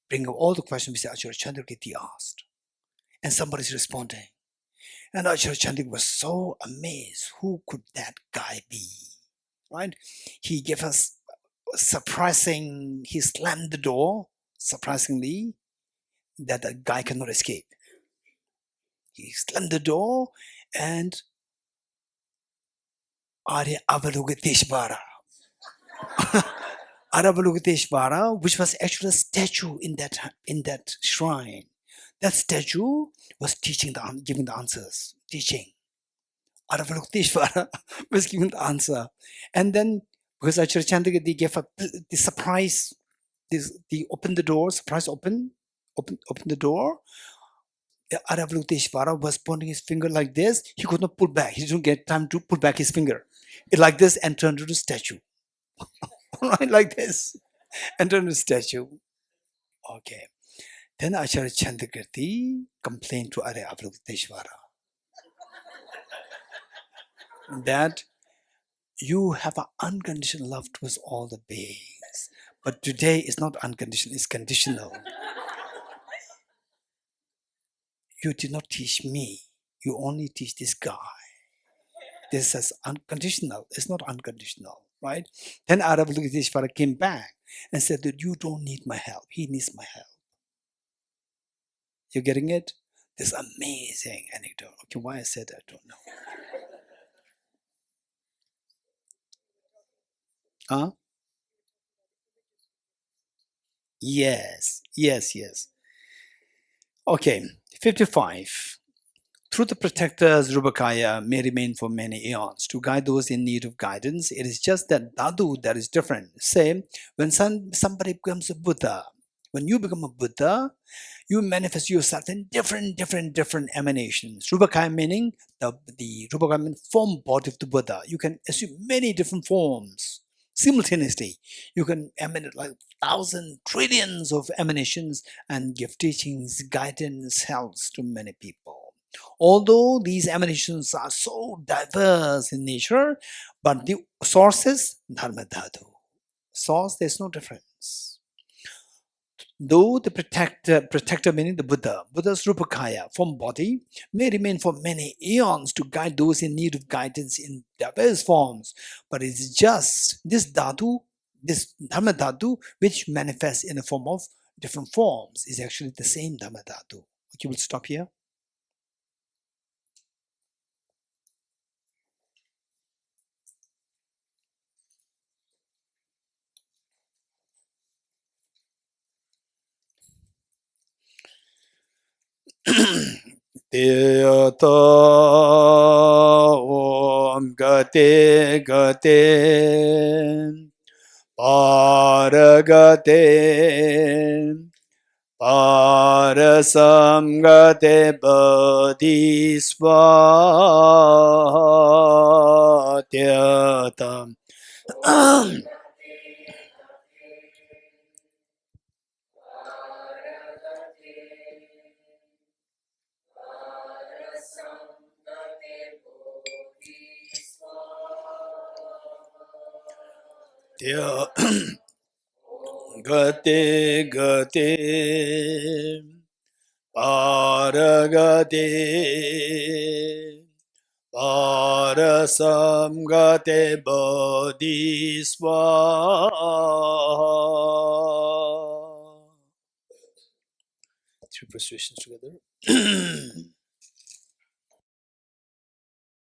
bring up all the questions which Acharya Chandrakirti asked. And somebody's responding. And Acharya Chandrakirti was so amazed. Who could that guy be? Right? He gave us surprising, he slammed the door, surprisingly, that the guy cannot escape. He slammed the door and Arya Avalokiteshvara. Arya Avalokiteshvara, which was actually a statue in that shrine. That statue was giving the answers, teaching. Arya Avalokiteshvara was giving the answer. And then, because Acharya Chandrakirti gave the surprise, they opened the door, surprise open the door. Arya Avalokiteshvara was pointing his finger like this. He could not pull back. He didn't get time to pull back his finger. It like this and turned into a statue. Right, like this. And turned into a statue. Okay. Then Acharya Chandrakirti complained to Arya Avalokiteshvara that you have an unconditional love towards all the beings. But today is not unconditional, it's conditional. You did not teach me. You only teach this guy. This is unconditional. It's not unconditional. right? Then Avalokiteshvara came back and said that you don't need my help. He needs my help. You're getting it? This amazing anecdote. Okay, why I said that, I don't know. Huh? Yes. Okay, 55. Through the protectors, Rubakaya may remain for many eons to guide those in need of guidance. It is just that Dhatu that is different. Say, when somebody becomes a Buddha, when you become a Buddha, you manifest yourself in different emanations. Rubakaya meaning the Rubakaya means form body of the Buddha. You can assume many different forms simultaneously. You can emanate like 1,000 trillions of emanations and give teachings, guidance, helps to many people. Although these emanations are so diverse in nature, but the source is Dharmadhatu. Source, there's no difference. Though the protector meaning the Buddha's Rupakaya, form body, may remain for many eons to guide those in need of guidance in diverse forms, but it's just this Dhatu, this Dharmadhatu, which manifests in the form of different forms, is actually the same Dharmadhatu. Okay, we'll stop here. Tiyata Om Gate Paragate Parasamgate Bodhisvatyata Gate Paragate Parasamgate Bodhisvaha. Three prostrations together.